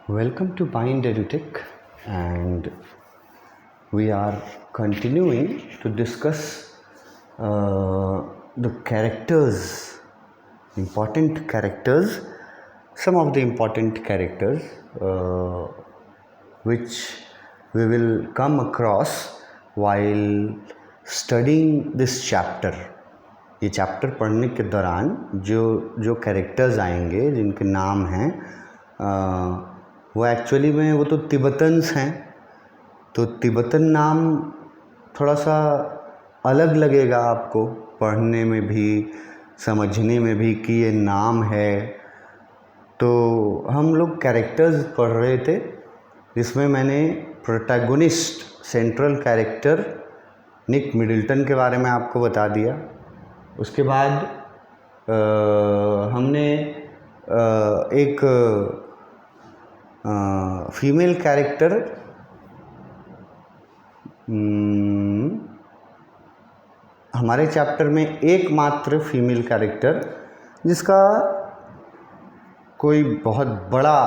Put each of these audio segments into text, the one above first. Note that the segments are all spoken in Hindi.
Welcome to Bind EduTech, and we are continuing to discuss the characters, important characters, some of the important characters which we will come across while studying this chapter. ये चैप्टर पढ़ने के दौरान जो कैरेक्टर्स आएंगे जिनके नाम हैं वो एक्चुअली में वो तो तिब्बतन्स हैं, तो तिब्बतन नाम थोड़ा सा अलग लगेगा आपको पढ़ने में भी, समझने में भी कि ये नाम है। तो हम लोग कैरेक्टर्स पढ़ रहे थे जिसमें मैंने protagonist, central character Nick Middleton के बारे में आपको बता दिया। उसके बाद हमने एक फीमेल कैरेक्टर हमारे चैप्टर में एकमात्र फीमेल कैरेक्टर जिसका कोई बहुत बड़ा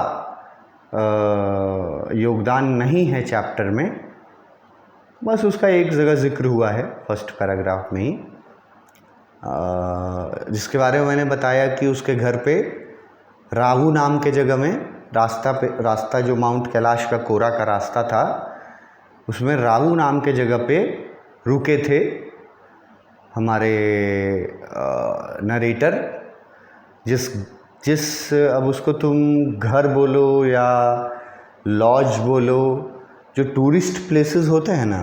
योगदान नहीं है चैप्टर में, बस उसका एक जगह जिक्र हुआ है फर्स्ट पैराग्राफ में ही, जिसके बारे में मैंने बताया कि उसके घर पे राहु नाम के जगह में रास्ता जो माउंट कैलाश का कोरा का रास्ता था उसमें राहु नाम के जगह पे रुके थे हमारे नरेटर। जिस अब उसको तुम घर बोलो या लॉज बोलो, जो टूरिस्ट प्लेसेस होते हैं ना,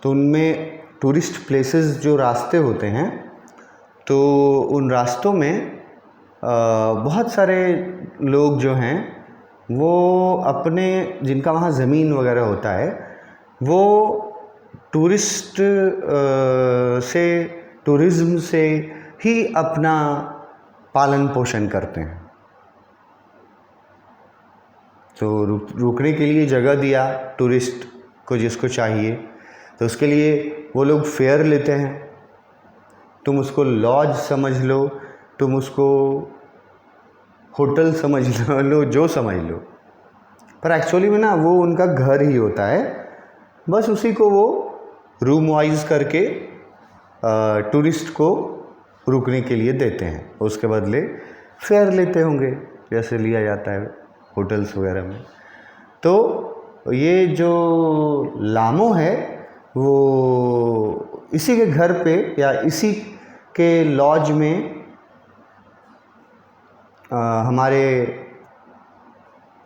तो उनमें टूरिस्ट प्लेसेस जो रास्ते होते हैं तो उन रास्तों में बहुत सारे लोग जो हैं वो अपने, जिनका वहाँ ज़मीन वगैरह होता है, वो टूरिज़्म से ही अपना पालन पोषण करते हैं। तो रुकने के लिए जगह दिया टूरिस्ट को जिसको चाहिए, तो उसके लिए वो लोग फेयर लेते हैं। तुम उसको लॉज समझ लो, तुम उसको होटल समझ लो, जो समझ लो, पर एक्चुअली में ना वो उनका घर ही होता है। बस उसी को वो रूम वाइज करके टूरिस्ट को रुकने के लिए देते हैं, उसके बदले फेयर लेते होंगे जैसे लिया जाता है होटल्स वगैरह में। तो ये जो लामो है वो इसी के घर पे या इसी के लॉज में हमारे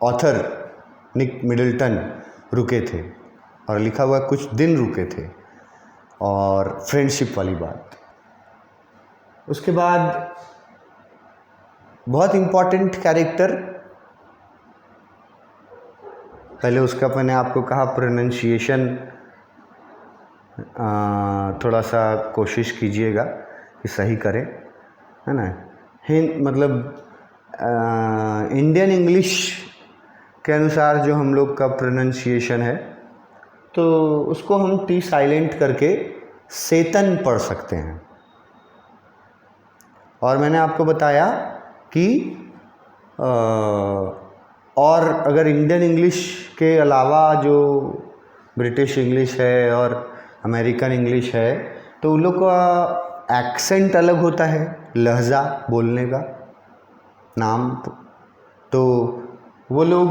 ऑथर निक मिडल्टन रुके थे और लिखा हुआ कुछ दिन रुके थे, और फ्रेंडशिप वाली बात। उसके बाद बहुत इम्पॉर्टेंट कैरेक्टर, पहले उसका मैंने आपको कहा प्रोनंसिएशन थोड़ा सा कोशिश कीजिएगा कि सही करें, है ना। मतलब इंडियन इंग्लिश के अनुसार जो हम लोग का प्रोनंसिएशन है तो उसको हम टी साइलेंट करके सेतन पढ़ सकते हैं। और मैंने आपको बताया कि और अगर इंडियन इंग्लिश के अलावा जो ब्रिटिश इंग्लिश है और अमेरिकन इंग्लिश है तो उन लोग का एक्सेंट अलग होता है, लहजा बोलने का नाम, तो वो लोग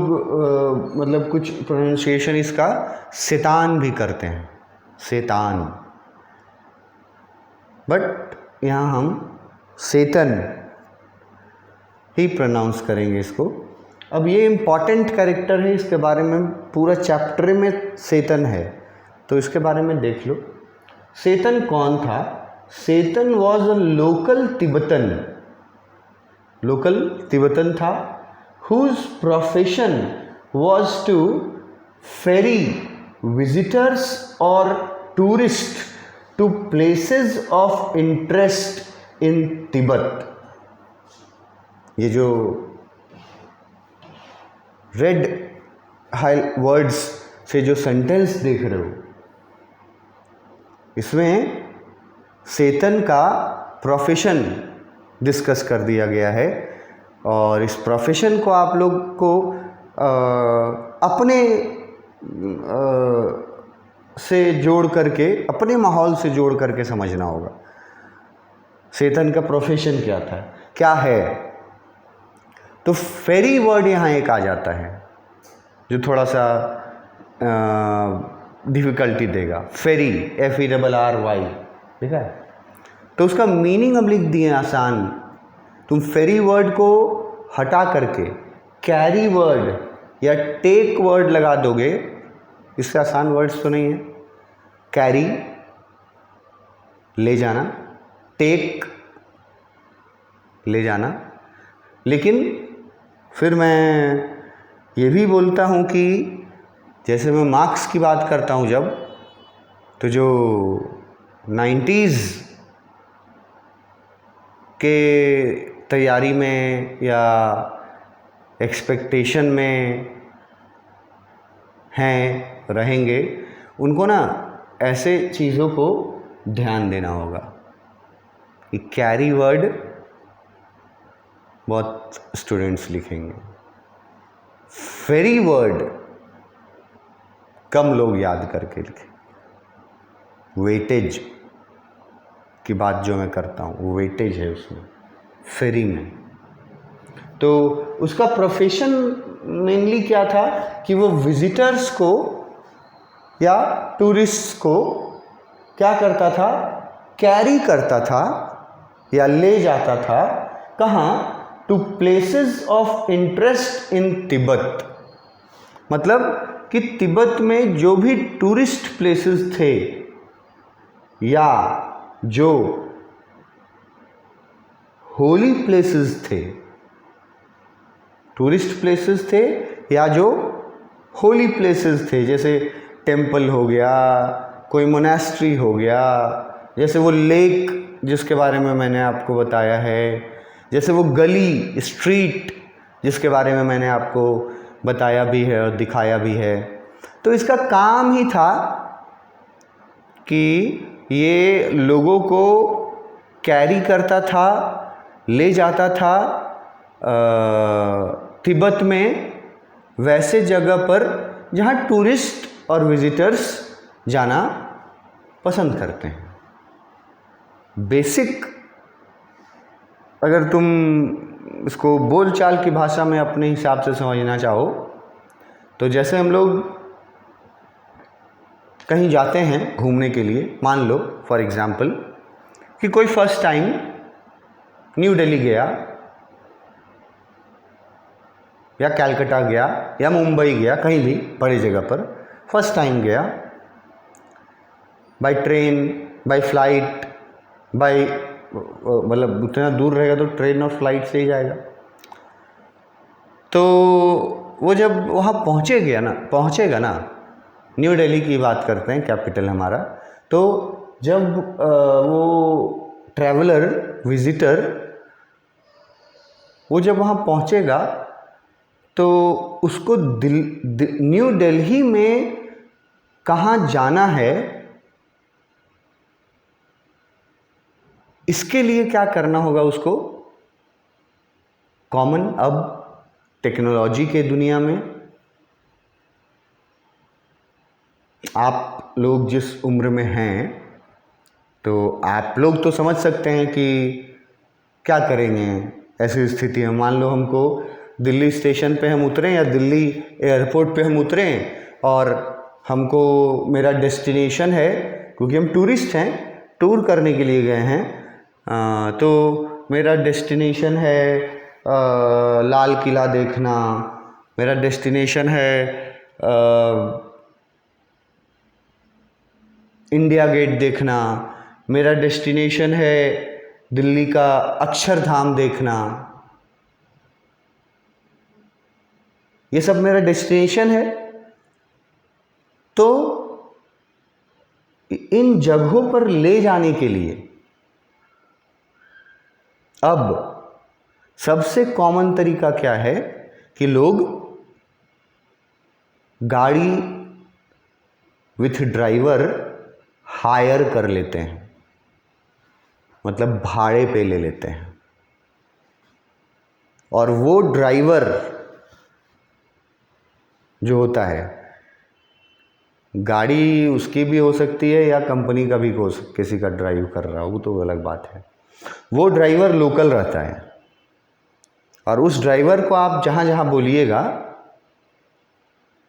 मतलब कुछ प्रोनाउंसिएशन इसका सेतान भी करते हैं, सेतान, बट यहाँ हम सेतन ही प्रोनाउंस करेंगे इसको। अब ये इम्पॉर्टेंट कैरेक्टर है, इसके बारे में पूरा चैप्टर में सेतन है, तो इसके बारे में देख लो। सेतन कौन था? सेतन वॉज अ लोकल तिब्बतन था, whose profession was to ferry visitors or tourists to places of interest in Tibet। ये जो रेड हाई वर्ड्स से जो सेंटेंस देख रहे हो, इसमें सेतन का प्रोफेशन डिस्कस कर दिया गया है, और इस प्रोफेशन को आप लोग को अपने से जोड़ करके, अपने माहौल से जोड़ करके समझना होगा। चेतन का प्रोफेशन क्या था, क्या है। तो फेरी वर्ड यहाँ एक आ जाता है जो थोड़ा सा डिफ़िकल्टी देगा। फेरी, FERRY, ठीक है। तो उसका मीनिंग हम लिख दिए आसान। तुम फेरी वर्ड को हटा करके कैरी वर्ड या टेक वर्ड लगा दोगे, इससे आसान वर्ड्स तो नहीं है। कैरी, ले जाना, टेक, ले जाना। लेकिन फिर मैं ये भी बोलता हूँ कि जैसे मैं मार्क्स की बात करता हूँ जब, तो जो 90s के तैयारी में या एक्सपेक्टेशन में हैं, रहेंगे, उनको ना ऐसे चीज़ों को ध्यान देना होगा कि कैरी वर्ड बहुत स्टूडेंट्स लिखेंगे, फेरी वर्ड कम लोग याद करके लिखें। वेटेज की बात जो मैं करता हूँ, वो वेटेज है उसमें, फेरी में। तो उसका प्रोफेशन मेनली क्या था कि वो विजिटर्स को या टूरिस्ट्स को क्या करता था, कैरी करता था या ले जाता था। कहाँ? To places of interest in Tibet. मतलब कि तिब्बत में जो भी टूरिस्ट प्लेसेस थे या जो होली प्लेसेस थे, टूरिस्ट प्लेसेस थे या जो होली प्लेसेस थे, जैसे टेम्पल हो गया, कोई मोनेस्ट्री हो गया, जैसे वो लेक जिसके बारे में मैंने आपको बताया है, जैसे वो गली, स्ट्रीट जिसके बारे में मैंने आपको बताया भी है और दिखाया भी है। तो इसका काम ही था कि ये लोगों को कैरी करता था, ले जाता था तिब्बत में वैसे जगह पर जहाँ टूरिस्ट और विजिटर्स जाना पसंद करते हैं। बेसिक अगर तुम इसको बोलचाल की भाषा में अपने हिसाब से समझना चाहो, तो जैसे हम लोग कहीं जाते हैं घूमने के लिए, मान लो फॉर एग्ज़ाम्पल कि कोई फर्स्ट टाइम न्यू दिल्ली गया या कलकत्ता गया या मुंबई गया, कहीं भी बड़ी जगह पर फर्स्ट टाइम गया, by train, by flight, by मतलब उतना दूर रहेगा तो ट्रेन और फ्लाइट से ही जाएगा। तो वो जब वहाँ पहुँचेगा ना, न्यू दिल्ली की बात करते हैं, कैपिटल हमारा। तो जब वो ट्रैवलर, विजिटर, वो जब वहाँ पहुँचेगा तो उसको न्यू दिल्ली में कहाँ जाना है, इसके लिए क्या करना होगा उसको। कॉमन, अब टेक्नोलॉजी के दुनिया में आप लोग जिस उम्र में हैं, तो आप लोग तो समझ सकते हैं कि क्या करेंगे ऐसी स्थिति में। मान लो हमको दिल्ली स्टेशन पे हम उतरें या दिल्ली एयरपोर्ट पे हम उतरें और हमको मेरा डेस्टिनेशन है, क्योंकि हम टूरिस्ट हैं, टूर करने के लिए गए हैं, तो मेरा डेस्टिनेशन है लाल किला देखना, मेरा डेस्टिनेशन है इंडिया गेट देखना, मेरा डेस्टिनेशन है दिल्ली का अक्षरधाम देखना, ये सब मेरा डेस्टिनेशन है। तो इन जगहों पर ले जाने के लिए अब सबसे कॉमन तरीका क्या है कि लोग गाड़ी विथ ड्राइवर हायर कर लेते हैं, मतलब भाड़े पे ले लेते हैं, और वो ड्राइवर जो होता है, गाड़ी उसकी भी हो सकती है या कंपनी का भी किसी का ड्राइव कर रहा हो, वो तो अलग बात है। वो ड्राइवर लोकल रहता है और उस ड्राइवर को आप जहाँ जहाँ बोलिएगा,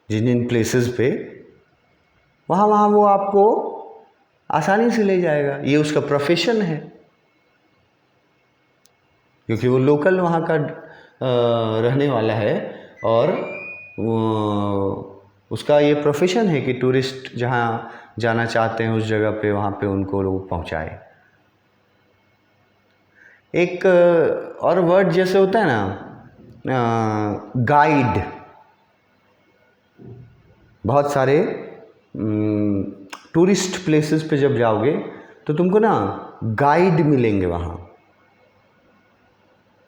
जिन जिन प्लेसेस पे, वहाँ वहाँ वो आपको आसानी से ले जाएगा। ये उसका प्रोफेशन है, क्योंकि वो लोकल वहाँ का रहने वाला है और उसका ये प्रोफेशन है कि टूरिस्ट जहाँ जाना चाहते हैं उस जगह पे, वहाँ पे उनको लोग पहुँचाए। एक और वर्ड जैसे होता है ना, गाइड। बहुत सारे टूरिस्ट प्लेसेस पे जब जाओगे तो तुमको ना गाइड मिलेंगे वहाँ।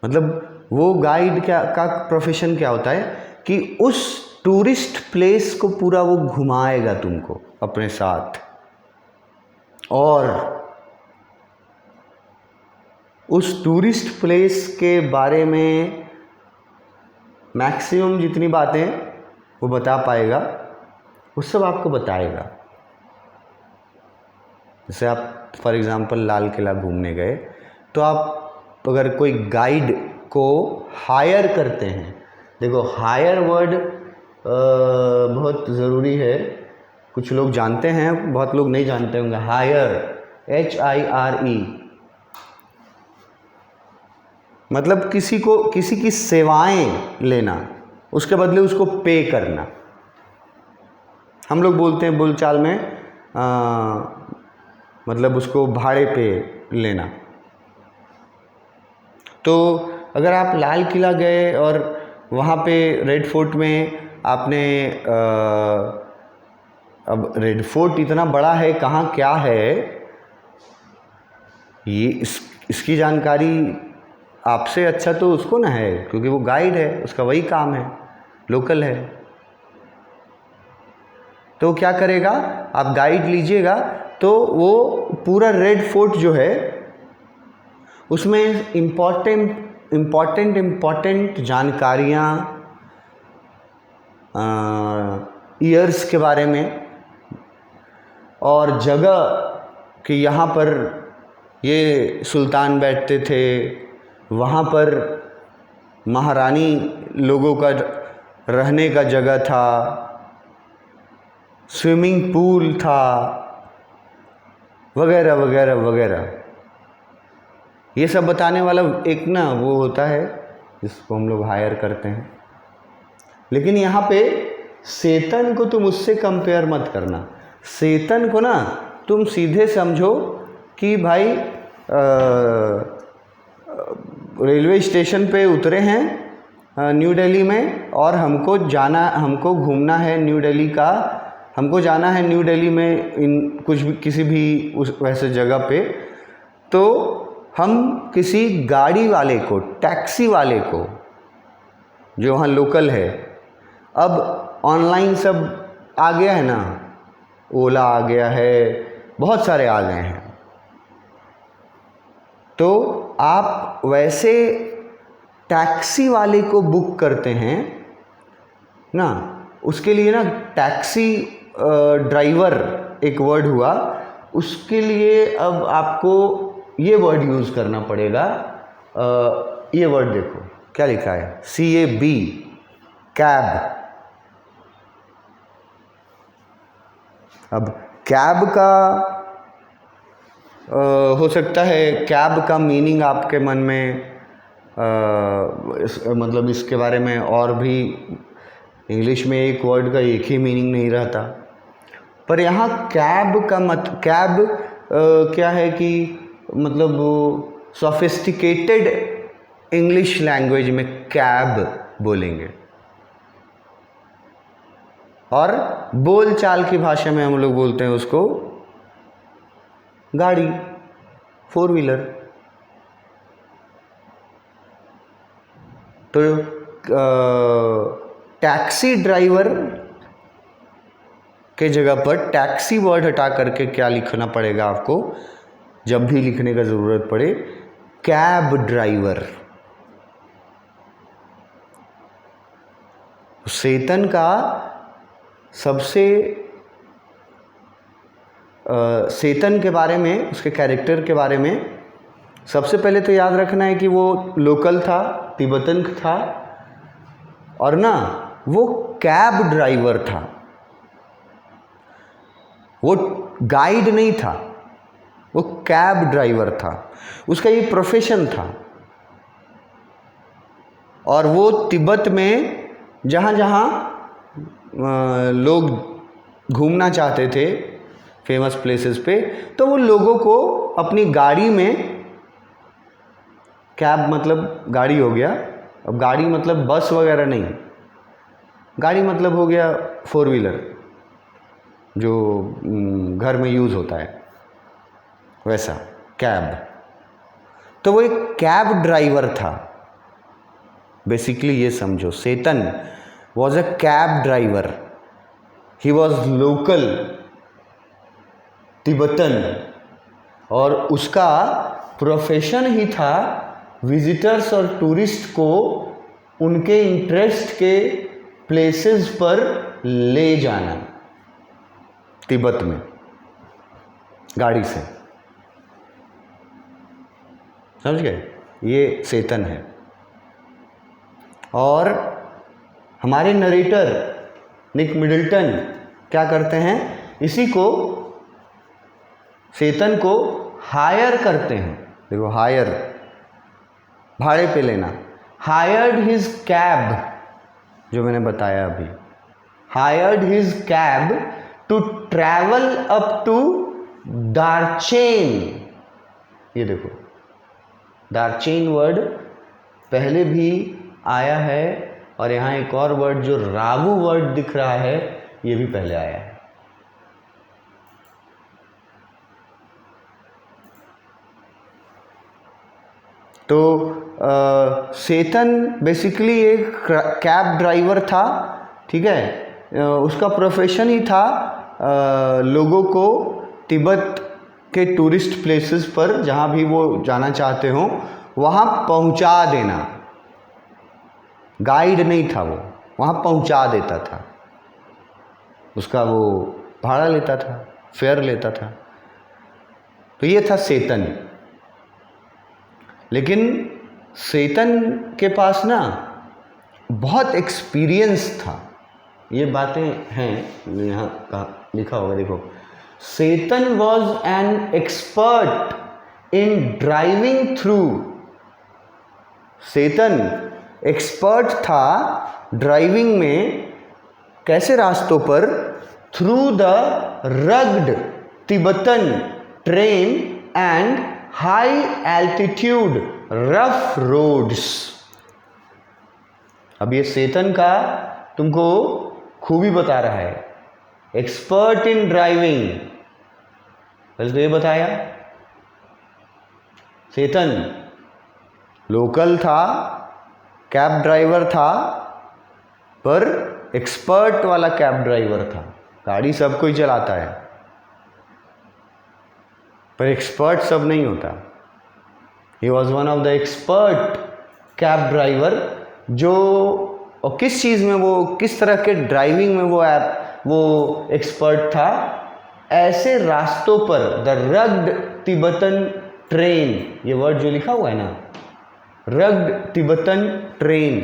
मतलब वो गाइड का प्रोफेशन क्या होता है कि उस टूरिस्ट प्लेस को पूरा वो घुमाएगा तुमको अपने साथ, और उस टूरिस्ट प्लेस के बारे में मैक्सिमम जितनी बातें वो बता पाएगा वो सब आपको बताएगा। जैसे आप फॉर एग्ज़ाम्पल लाल किला घूमने गए, तो आप अगर कोई गाइड को हायर करते हैं, देखो हायर वर्ड बहुत ज़रूरी है। कुछ लोग जानते हैं, बहुत लोग नहीं जानते होंगे। हायर, HIRE, मतलब किसी की सेवाएं लेना, उसके बदले उसको पे करना। हम लोग बोलते हैं बोलचाल में मतलब उसको भाड़े पे लेना। तो अगर आप लाल किला गए और वहाँ पे रेड फोर्ट में आपने अब रेड फोर्ट इतना बड़ा है, कहाँ क्या है, ये इसकी जानकारी आपसे अच्छा तो उसको ना है, क्योंकि वो गाइड है, उसका वही काम है, लोकल है। तो क्या करेगा, आप गाइड लीजिएगा तो वो पूरा रेड फोर्ट जो है उसमें इम्पॉर्टेंट जानकारियाँ, ईयर्स के बारे में और जगह कि यहाँ पर ये सुल्तान बैठते थे, वहाँ पर महारानी लोगों का रहने का जगह था, स्विमिंग पूल था, वगैरह वगैरह वगैरह। ये सब बताने वाला एक ना वो होता है जिसको हम लोग हायर करते हैं। लेकिन यहाँ पे सेतन को तुम उससे कंपेयर मत करना। सेतन को ना तुम सीधे समझो कि भाई रेलवे स्टेशन पे उतरे हैं न्यू दिल्ली में, और हमको घूमना है न्यू दिल्ली का, हमको जाना है न्यू दिल्ली में किसी भी उस वैसे जगह पे। तो हम किसी गाड़ी वाले को, टैक्सी वाले को जो वहाँ लोकल है, अब ऑनलाइन सब आ गया है ना, ओला आ गया है, बहुत सारे आ गए हैं, तो आप वैसे टैक्सी वाले को बुक करते हैं ना। उसके लिए ना टैक्सी ड्राइवर एक वर्ड हुआ, उसके लिए अब आपको ये वर्ड यूज़ करना पड़ेगा। ये वर्ड देखो क्या लिखा है, CAB, कैब। अब कैब का हो सकता है कैब का मीनिंग आपके मन में मतलब इसके बारे में और भी इंग्लिश में एक वर्ड का एक ही मीनिंग नहीं रहता, पर यहाँ कैब का कैब क्या है कि मतलब सोफिस्टिकेटेड इंग्लिश लैंग्वेज में कैब बोलेंगे, और बोलचाल की भाषा में हम लोग बोलते हैं उसको गाड़ी, 4 व्हीलर। तो टैक्सी ड्राइवर के जगह पर टैक्सी वर्ड हटा करके क्या लिखना पड़ेगा आपको, जब भी लिखने का ज़रूरत पड़े, कैब ड्राइवर। सेतन का सबसे सेतन के बारे में, उसके कैरेक्टर के बारे में सबसे पहले तो याद रखना है कि वो लोकल था, तिब्बतन था, और ना वो कैब ड्राइवर था, वो गाइड नहीं था, वो कैब ड्राइवर था, उसका ये प्रोफेशन था। और वो तिब्बत में जहाँ जहाँ लोग घूमना चाहते थे फेमस प्लेसेस पे, तो वो लोगों को अपनी गाड़ी में, कैब मतलब गाड़ी हो गया, अब गाड़ी मतलब बस वगैरह नहीं, गाड़ी मतलब हो गया 4 व्हीलर जो घर में यूज़ होता है, वैसा कैब। तो वो एक कैब ड्राइवर था। बेसिकली ये समझो, Tseten was a cab driver, he was local Tibetan, और उसका प्रोफेशन ही था विजिटर्स और टूरिस्ट को उनके इंटरेस्ट के प्लेसेस पर ले जाना तिब्बत में गाड़ी से। समझ गए? ये सेतन है। और हमारे नरेटर निक मिडल्टन क्या करते हैं, इसी को, सेतन को हायर करते हैं। देखो, हायर, भाड़े पे लेना, हायर्ड हिज कैब, जो मैंने बताया अभी, hired his cab to travel up to Darchen. ये देखो, दार्चेन वर्ड पहले भी आया है, और यहाँ एक और वर्ड जो रागु वर्ड दिख रहा है, ये भी पहले आया है। तो सेतन बेसिकली एक कैब ड्राइवर था, ठीक है। उसका प्रोफेशन ही था लोगों को तिब्बत के टूरिस्ट प्लेसेस पर, जहाँ भी वो जाना चाहते हों, वहाँ पहुँचा देना। गाइड नहीं था वो, वहाँ पहुँचा देता था। उसका वो भाड़ा लेता था, फेयर लेता था। तो ये था सेतन। लेकिन सेतन के पास ना बहुत एक्सपीरियंस था। ये बातें हैं, यहाँ का लिखा होगा, देखो, Tseten was an expert in driving through. Tseten expert था ड्राइविंग में, कैसे रास्तों पर, through the rugged Tibetan terrain and high altitude rough roads. अब ये सेतन का तुमको खूबी बता रहा है, एक्सपर्ट इन ड्राइविंग, पहले तो ये बताया। सेतन लोकल था, कैब ड्राइवर था, पर एक्सपर्ट वाला कैब ड्राइवर था। गाड़ी सब कोई चलाता है, पर एक्सपर्ट सब नहीं होता। He was one of the expert cab driver, जो, और किस चीज़ में वो, किस तरह के ड्राइविंग में वो एक्सपर्ट था, ऐसे रास्तों पर, द रग्ड तिब्बतन ट्रेन, ये वर्ड जो लिखा हुआ है ना, रग्ड तिब्बतन ट्रेन।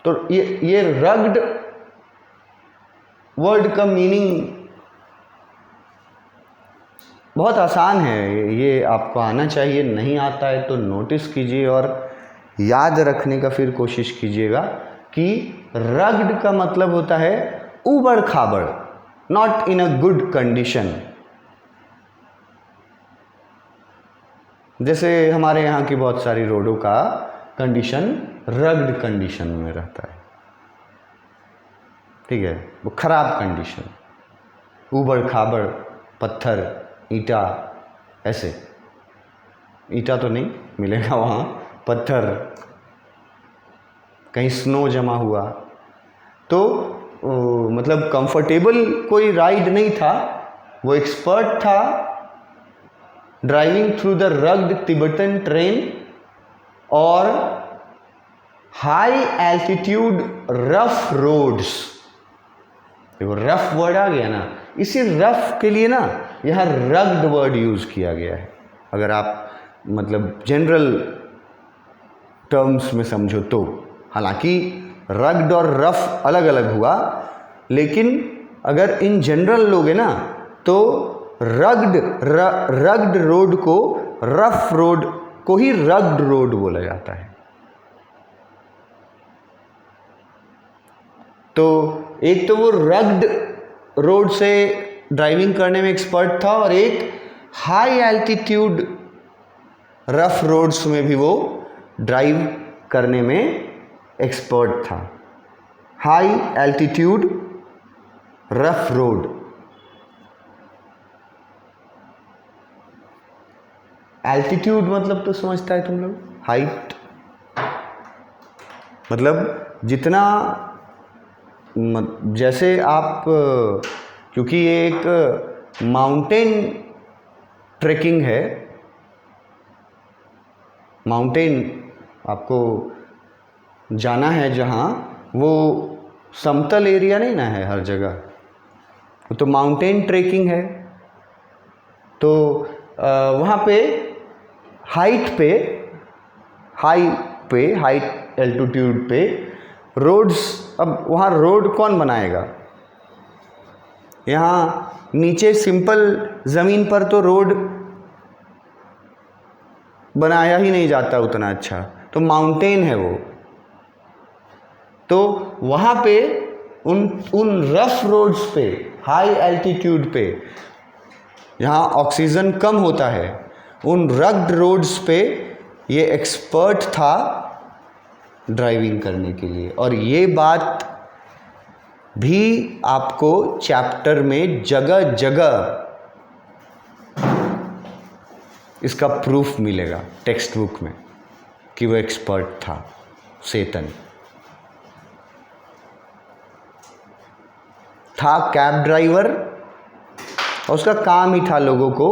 तो ये रग्ड वर्ड का मीनिंग बहुत आसान है, ये आपको आना चाहिए। नहीं आता है तो नोटिस कीजिए और याद रखने का फिर कोशिश कीजिएगा कि रग्ड का मतलब होता है ऊबड़ खाबड़, not in a good condition. जैसे हमारे यहाँ की बहुत सारी रोडों का कंडीशन रग्ड कंडीशन में रहता है, ठीक है, वो खराब कंडीशन, ऊबड़ खाबड़, पत्थर, ईंटा, ऐसे। ईंटा तो नहीं मिलेगा वहाँ, पत्थर, कहीं स्नो जमा हुआ, तो मतलब कंफर्टेबल कोई राइड नहीं था। वो एक्सपर्ट था driving through the rugged Tibetan train, और हाई एल्टीट्यूड रफ रोड्स, देखो रफ वर्ड आ गया ना, इसी रफ के लिए ना यहाँ रग्ड वर्ड यूज किया गया है। अगर आप मतलब जनरल टर्म्स में समझो तो, हालांकि रग्ड और रफ अलग अलग हुआ, लेकिन अगर इन जनरल लोगे ना तो रग्ड रोड को, रफ रोड को ही रग्ड रोड बोला जाता है। तो एक तो वो रग्ड रोड से ड्राइविंग करने में एक्सपर्ट था, और एक हाई एल्टीट्यूड रफ रोड्स में भी वो ड्राइव करने में एक्सपर्ट था। High altitude rough road, altitude मतलब तो समझता है तुम लोग, हाइट, मतलब जितना, जैसे आप, क्योंकि ये एक माउंटेन ट्रेकिंग है, माउंटेन आपको जाना है जहाँ, वो समतल एरिया नहीं ना है हर जगह, तो माउंटेन ट्रेकिंग है। तो वहाँ पे हाइट एल्टीट्यूड पे रोड्स, अब वहाँ रोड कौन बनाएगा? यहाँ नीचे सिंपल ज़मीन पर तो रोड बनाया ही नहीं जाता उतना अच्छा, तो माउंटेन है वो, तो वहाँ पे उन रफ रोड्स पे, हाई एल्टीट्यूड पे, यहाँ ऑक्सीजन कम होता है, उन रग्ड रोड्स पे ये एक्सपर्ट था ड्राइविंग करने के लिए। और ये बात भी आपको चैप्टर में जगह जगह इसका प्रूफ मिलेगा टेक्स्ट बुक में कि वो एक्सपर्ट था, सेतन था, कैब ड्राइवर, और उसका काम ही था लोगों को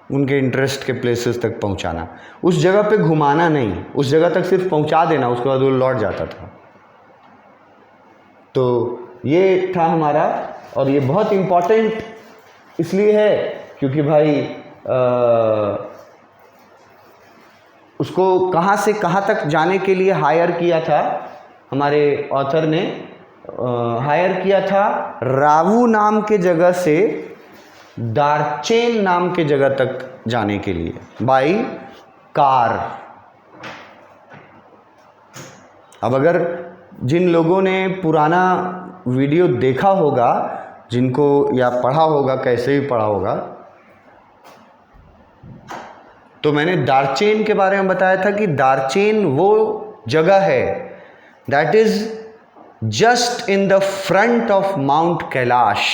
उनके इंटरेस्ट के प्लेसेस तक पहुंचाना, उस जगह पे घुमाना नहीं, उस जगह तक सिर्फ पहुंचा देना, उसके बाद वो लौट जाता था। तो ये था हमारा, और ये बहुत इम्पोर्टेंट इसलिए है क्योंकि भाई उसको कहाँ से कहाँ तक जाने के लिए हायर किया था हमारे ऑथर ने, हायर किया था रावू नाम के जगह से दार्चेन नाम के जगह तक जाने के लिए बाई कार। अब अगर जिन लोगों ने पुराना वीडियो देखा होगा, जिनको या पढ़ा होगा, कैसे भी पढ़ा होगा, तो मैंने दार्चेन के बारे में बताया था कि दार्चेन वो जगह है that is just in the front of mount Kailash,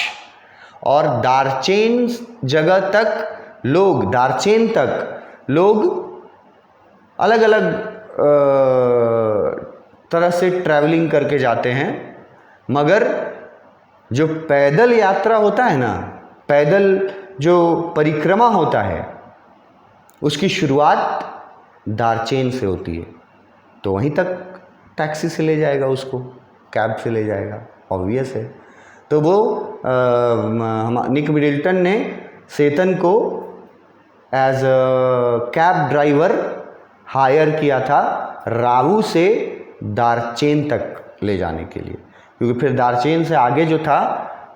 और दार्चेन जगह तक लोग, दार्चेन तक लोग अलग अलग तरह से ट्रैवलिंग करके जाते हैं, मगर जो पैदल यात्रा होता है ना, पैदल जो परिक्रमा होता है, उसकी शुरुआत दार्चेन से होती है। तो वहीं तक टैक्सी से ले जाएगा उसको, कैब से ले जाएगा, ऑब्वियस है। तो वो निक मिडिल्टन ने सेतन को as a cab driver hire किया था रावू से दार्चेन तक ले जाने के लिए, क्योंकि फिर दार्चेन से आगे जो था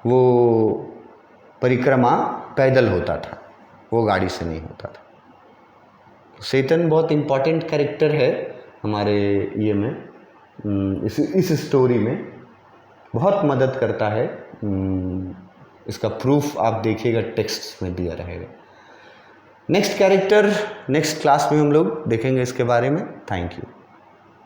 वो परिक्रमा पैदल होता था, वो गाड़ी से नहीं होता था। सेतन बहुत इम्पॉर्टेंट कैरेक्टर है हमारे ये में, इस स्टोरी में बहुत मदद करता है। इसका प्रूफ आप देखिएगा टेक्स्ट में दिया रहेगा। नेक्स्ट कैरेक्टर नेक्स्ट क्लास में हम लोग देखेंगे इसके बारे में। Thank you.